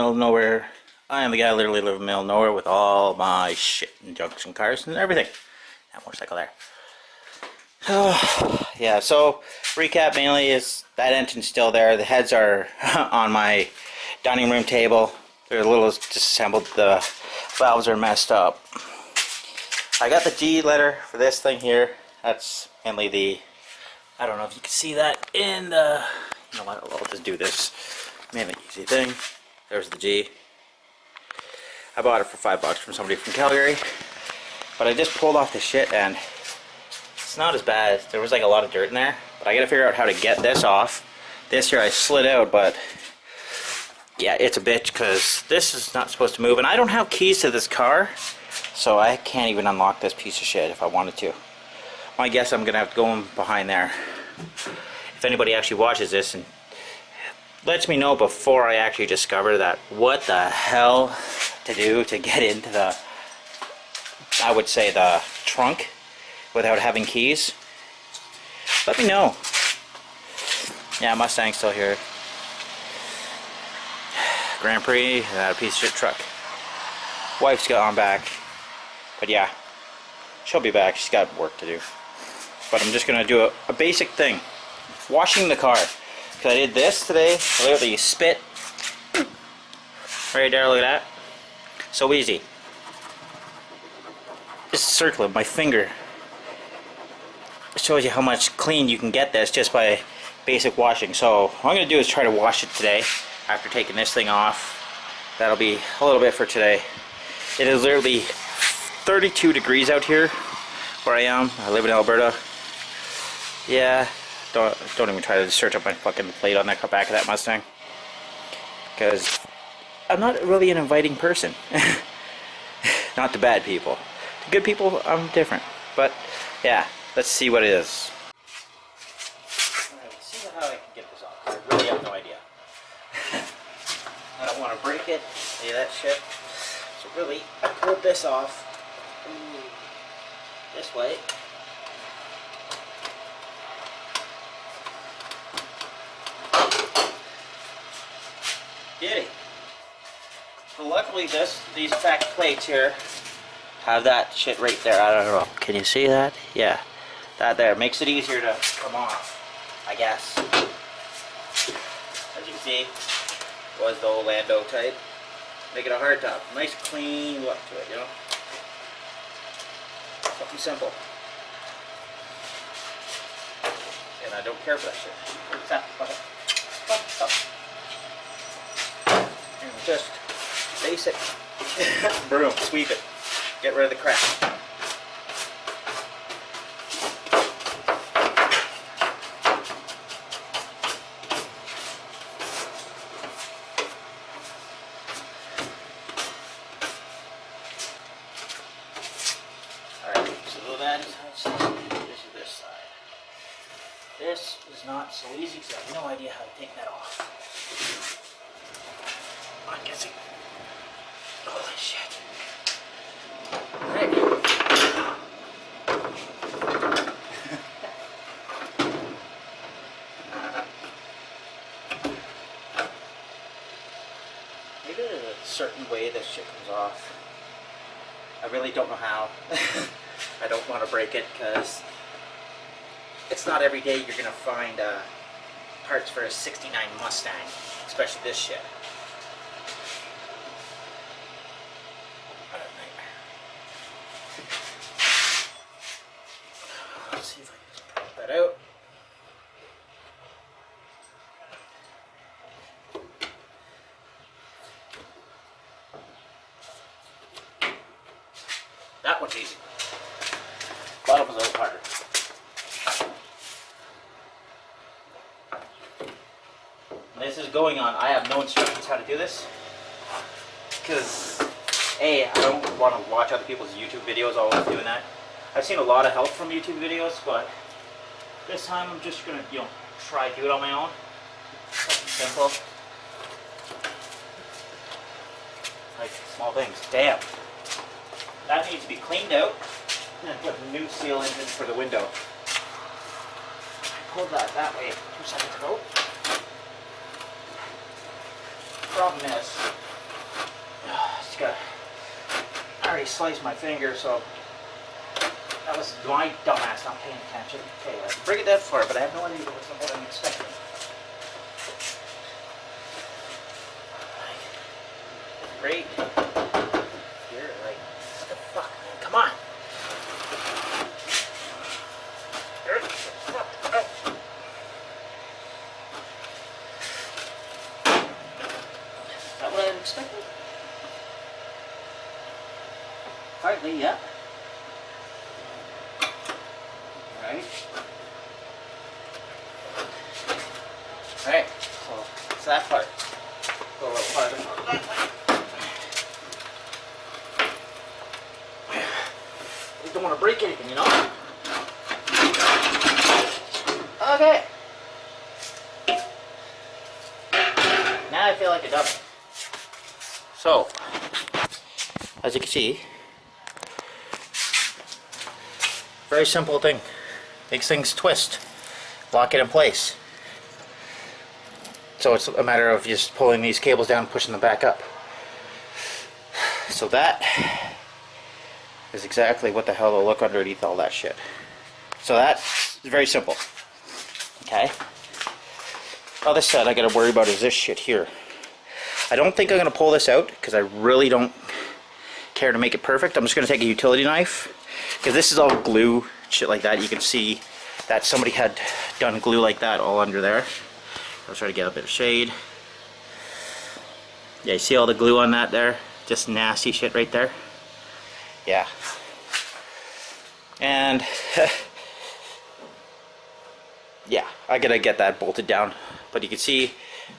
middle of nowhere. I am the guy who literally live in the middle of nowhere with all my shit and junks and cars and everything. That motorcycle there. Yeah, so recap mainly is that engine's still there. The heads are on my dining room table. They're a little disassembled. The valves are messed up. I got the G letter for this thing here. That's mainly the, I don't know if you can see that in the, you know what, I'll just do this. Mainly easy thing. There's the G. I bought it for $5 from somebody from Calgary. But I just pulled off the shit and it's not as bad. There was like a lot of dirt in there. But I gotta figure out how to get this off. This here I slid out, but yeah, it's a bitch because this is not supposed to move. And I don't have keys to this car, so I can't even unlock this piece of shit if I wanted to. I guess I'm gonna have to go in behind there. If anybody actually watches this and lets me know before I actually discover that what the hell to do to get into the, I would say, the trunk without having keys, let me know. Yeah, Mustang's still here. Grand Prix, a piece of shit truck. Wife's gone back, but yeah, she'll be back. She's got work to do. But I'm just gonna do a basic thing, washing the car. Cause I did this today. I literally spit right there. Look at that. So easy. Just circle it. My finger. It shows you how much clean you can get this just by basic washing. So what I'm gonna do is try to wash it today after taking this thing off. That'll be a little bit for today. It is literally 32 degrees out here where I am. I live in Alberta. Yeah, don't even try to search up my fucking plate on the back of that Mustang, because I'm not really an inviting person. Not to bad people. To good people, I'm different. But yeah, let's see what it is. Alright, let's see how I can get this off. I really have no idea. I don't want to break it, any of that shit. So really, I pulled this off this way. Giddy. So luckily these back plates here have that shit right there. I don't know. Can you see that? Yeah. That there makes it easier to come off, I guess. As you can see, was the old Landau type. Make it a hard top. Nice clean look to it, you know? Something simple. And I don't care for that shit. Just basic broom, sweep it, get rid of the crap. Alright, so that is how it's supposed to be. This is this side. This is not so easy because I have no idea how to take that off. I'm guessing. Holy shit. Alright. Maybe there's a certain way this shit comes off. I really don't know how. I don't want to break it because it's not every day you're going to find parts for a '69 Mustang, especially this shit. Let's see if I can just pop that out. That one's easy. Bottom was a little harder. This is going on. I have no instructions how to do this because I don't want to watch other people's YouTube videos always doing that. I've seen a lot of help from YouTube videos, but this time I'm just gonna, try to do it on my own. Something simple. Like small things. Damn. That needs to be cleaned out and put a new seal engine for the window. I pulled that way 2 seconds ago. Problem is, just got, I already sliced my finger, so that was my dumbass not paying attention. Okay, I can bring it that far, but I have no idea what I'm expecting. Great. You're like, what the fuck, man? Come on. Is that what I expected? Hardly, yeah. Alright. Alright, so it's that part. Go a little farther. You don't want to break anything, you know? Okay. Now I feel like a dummy. So, as you can see, very simple thing. Makes things twist. Lock it in place. So it's a matter of just pulling these cables down and pushing them back up. So that is exactly what the hell will look underneath all that shit. So that's very simple. Okay. Other side I gotta worry about is this shit here. I don't think I'm gonna pull this out because I really don't care to make it perfect. I'm just gonna take a utility knife because this is all glue, shit like that. You can see that somebody had done glue like that all under there. I'll try to get a bit of shade. Yeah, you see all the glue on that there? Just nasty shit right there. Yeah. And yeah, I gotta get that bolted down. But you can see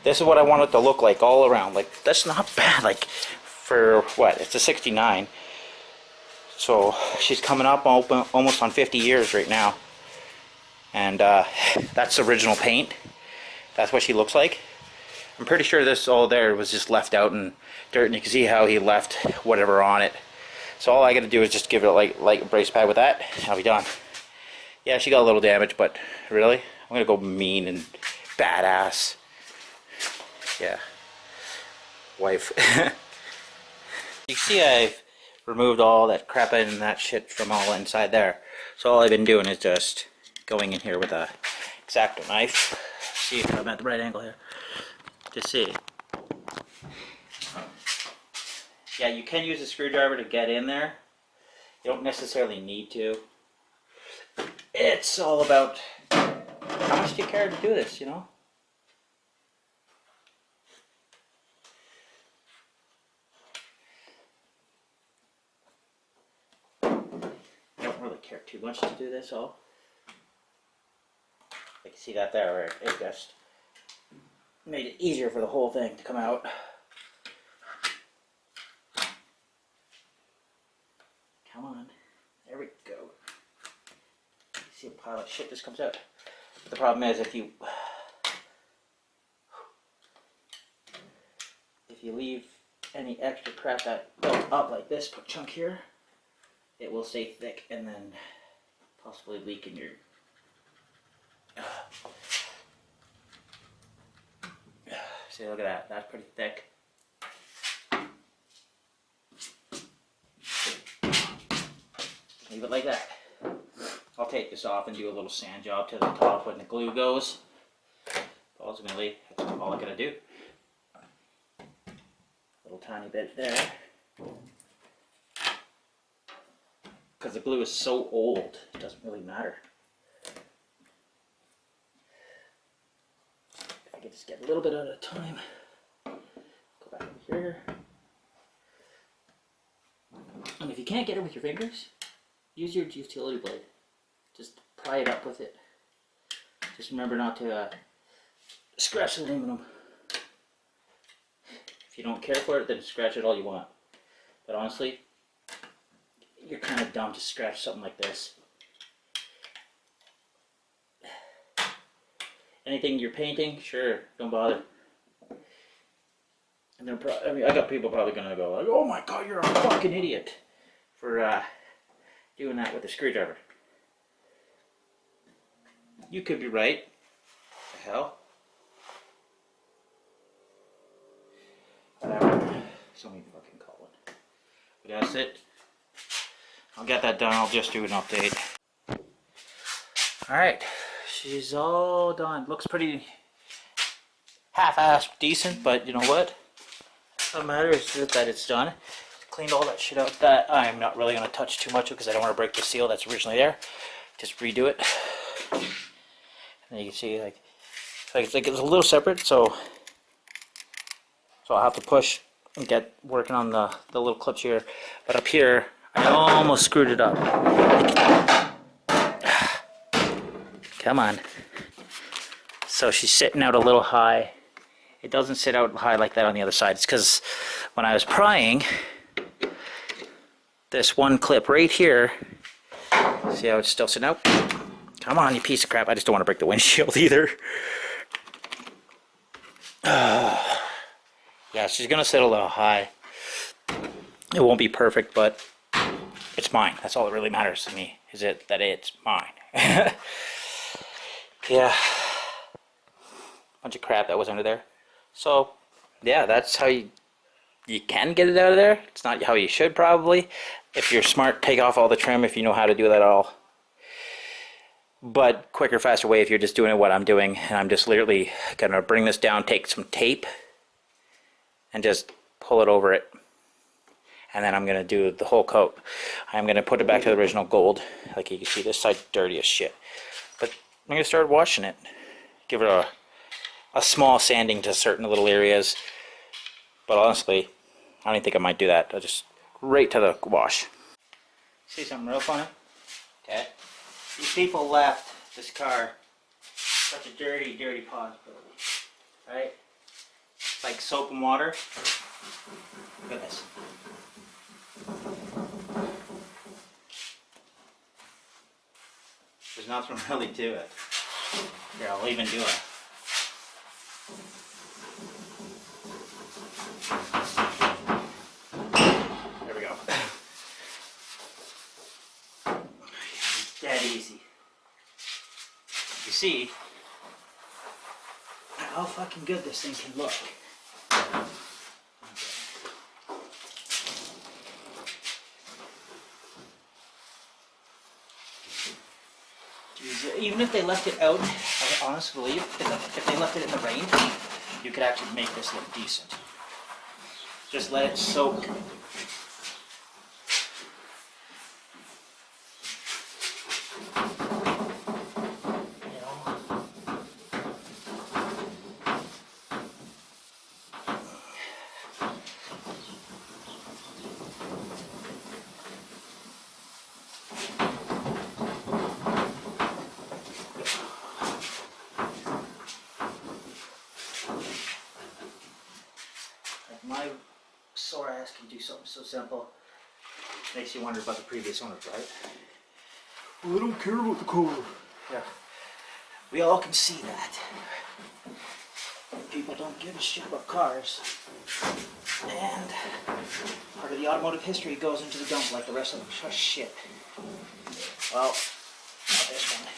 this is what I want it to look like all around. Like, that's not bad. Like, for what? It's a 69. So she's coming up almost on 50 years right now. And that's original paint. That's what she looks like. I'm pretty sure this all there was just left out in dirt, and you can see how he left whatever on it. So all I gotta do is just give it a light brace pad with that, and I'll be done. Yeah, she got a little damage, but really, I'm gonna go mean and badass. Yeah. Wife. You see I've removed all that crap and that shit from all inside there. So all I've been doing is just going in here with a X-Acto knife. See if I'm at the right angle here. To see. Yeah, you can use a screwdriver to get in there. You don't necessarily need to. It's all about how much do you care to do this, you know? I don't really care too much to do this all. You can see that there where it just made it easier for the whole thing to come out. Come on. There we go. You see a pile of shit just comes out. But the problem is if you leave any extra crap that built up like this chunk here, it will stay thick and then possibly leak in your see, look at that. That's pretty thick. Leave it like that. I'll take this off and do a little sand job to the top when the glue goes. Ultimately, that's all I gotta do. Little tiny bit there. Because the glue is so old, it doesn't really matter. If I could just get a little bit at a time. Go back over here. And if you can't get it with your fingers, use your utility blade. Just pry it up with it. Just remember not to scratch the aluminum. If you don't care for it, then scratch it all you want. But honestly, you're kind of dumb to scratch something like this. Anything you're painting, sure, don't bother. And they're I mean, I got people probably gonna go like, "Oh my God, you're a fucking idiot for doing that with a screwdriver." You could be right. What the hell? Whatever. Somebody fucking call it. That's it. I'll get that done. I'll just do an update. Alright, she's all done. Looks pretty half-assed decent, but you know what? What matters is that it's done. Cleaned all that shit out that I'm not really going to touch too much because I don't want to break the seal that's originally there. Just redo it. And you can see it's a little separate, so I'll have to push and get working on the little clips here. But up here, I almost screwed it up. Come on. So she's sitting out a little high. It doesn't sit out high like that on the other side. It's because when I was prying, this one clip right here, see how it's still sitting out? Come on, you piece of crap. I just don't want to break the windshield either. Yeah, she's going to sit a little high. It won't be perfect, but it's mine. That's all that really matters to me, is that it's mine. Yeah. Bunch of crap that was under there. So, yeah, that's how you can get it out of there. It's not how you should probably. If you're smart, take off all the trim if you know how to do that at all. But quicker, faster way if you're just doing what I'm doing. And I'm just literally going to bring this down, take some tape, and just pull it over it. And then I'm going to do the whole coat. I'm going to put it back to the original gold. Like you can see, this side's dirty as shit. But I'm going to start washing it. Give it a small sanding to certain little areas. But honestly, I don't even think I might do that. I'll just right to the wash. See something real funny? Okay. These people left this car such a dirty, dirty possibility. Right? Like soap and water. Look at this. There's nothing really to it. Here, I'll even do it. There we go. It's dead easy. You see how fucking good this thing can look. Even if they left it out, I honestly believe, if they left it in the rain, you could actually make this look decent. Just let it soak. My sore ass can do something so simple. Makes you wonder about the previous owners, right? Well, I don't care about the car. Yeah. We all can see that. People don't give a shit about cars. And part of the automotive history goes into the dump like the rest of them. Oh, shit. Well, not this one.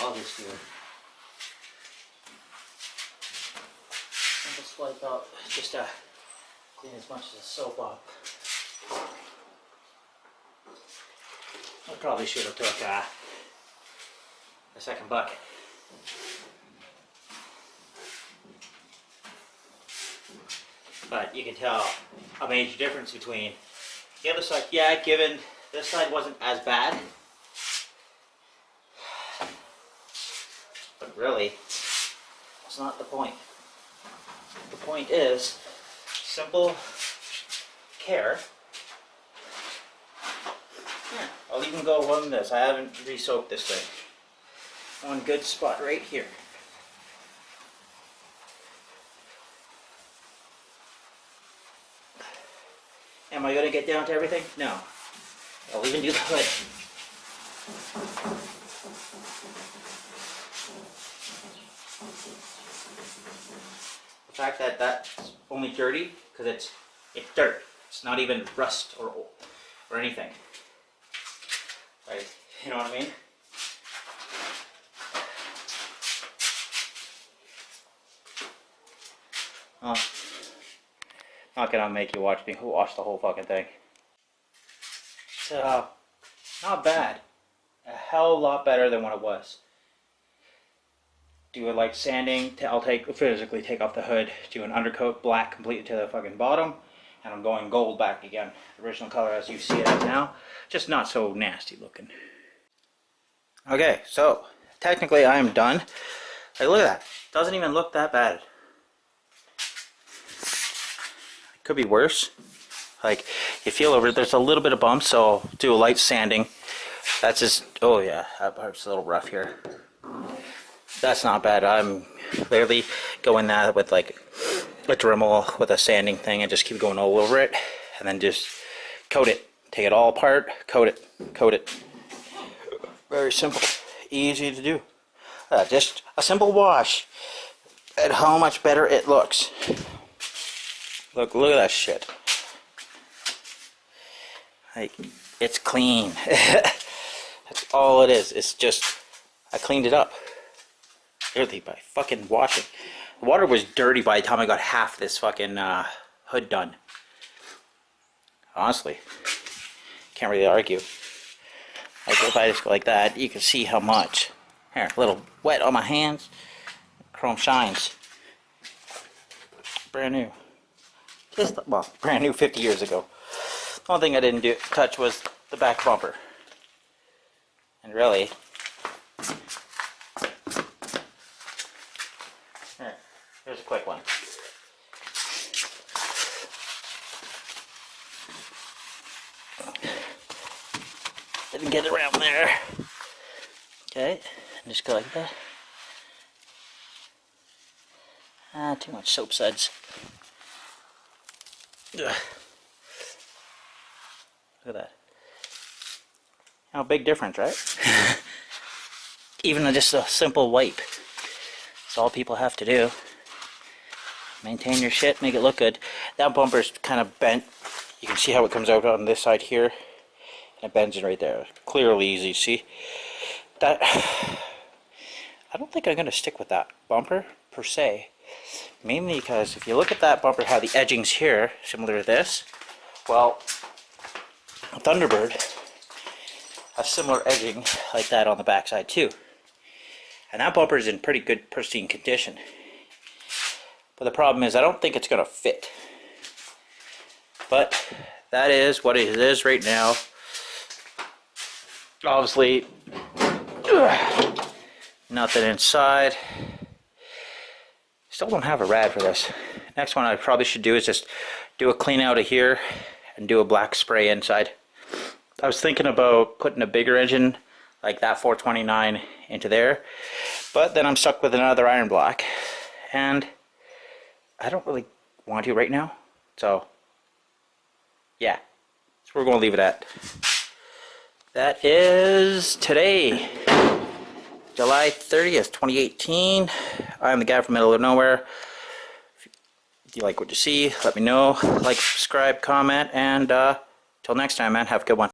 I'll just do it. Simple swipe out, just to clean as much of the soap up. I probably should have took a second bucket. But you can tell a major difference between the other side. Yeah, given this side wasn't as bad. But really, that's not the point. The point is simple care. Yeah, I'll even go on this. I haven't re-soaked this thing. One good spot right here. Am I going to get down to everything? No. I'll even do the hood. The fact that that's only dirty because it's dirt. It's not even rust or anything. Right? You know what I mean? Oh, not gonna make you watch me wash the whole fucking thing. So, not bad. A hell of a lot better than what it was. Do it like sanding. I'll physically take off the hood. Do an undercoat black completely to the fucking bottom, and I'm going gold back again. Original color as you see it as now, just not so nasty looking. Okay, so technically I am done. Like, look at that. Doesn't even look that bad. It could be worse. Like, you feel over there's a little bit of bumps, so I'll do a light sanding. That's just, oh yeah, that part's a little rough here. That's not bad. I'm clearly going that with like a Dremel with a sanding thing and just keep going all over it, and then just coat it. Take it all apart, coat it, coat it. Very simple, easy to do. Just a simple wash, and how much better it looks. Look at that shit. Like, it's clean. That's all it is. It's just, I cleaned it up. Literally by fucking washing. The water was dirty by the time I got half this fucking hood done. Honestly. Can't really argue. Like, if I just go like that, you can see how much. Here, a little wet on my hands. Chrome shines. Brand new. Just, well, brand new 50 years ago. The only thing I didn't touch was the back bumper. And really, here's a quick one. Didn't get it around there. Okay, just go like that. Too much soap suds. Ugh. Look at that. How big difference, right? Even just a simple wipe. That's all people have to do. Maintain your shit, make it look good. That bumper's kind of bent. You can see how it comes out on this side here. And it bends in right there. Clearly easy to see. That, I don't think I'm going to stick with that bumper, per se. Mainly because if you look at that bumper, how the edging's here, similar to this. Well, Thunderbird has similar edging like that on the backside too. And that bumper is in pretty good, pristine condition. But the problem is I don't think it's going to fit. But that is what it is right now. Obviously, nothing inside. Still don't have a rad for this. Next one I probably should do is just do a clean out of here and do a black spray inside. I was thinking about putting a bigger engine like that 429 into there, but then I'm stuck with another iron block and I don't really want to right now, so yeah, so we're going to leave it at that. Is today July 30th 2018. I'm the guy from middle of nowhere. If you like what you see, let me know. Like, subscribe, comment, and till next time, man, have a good one.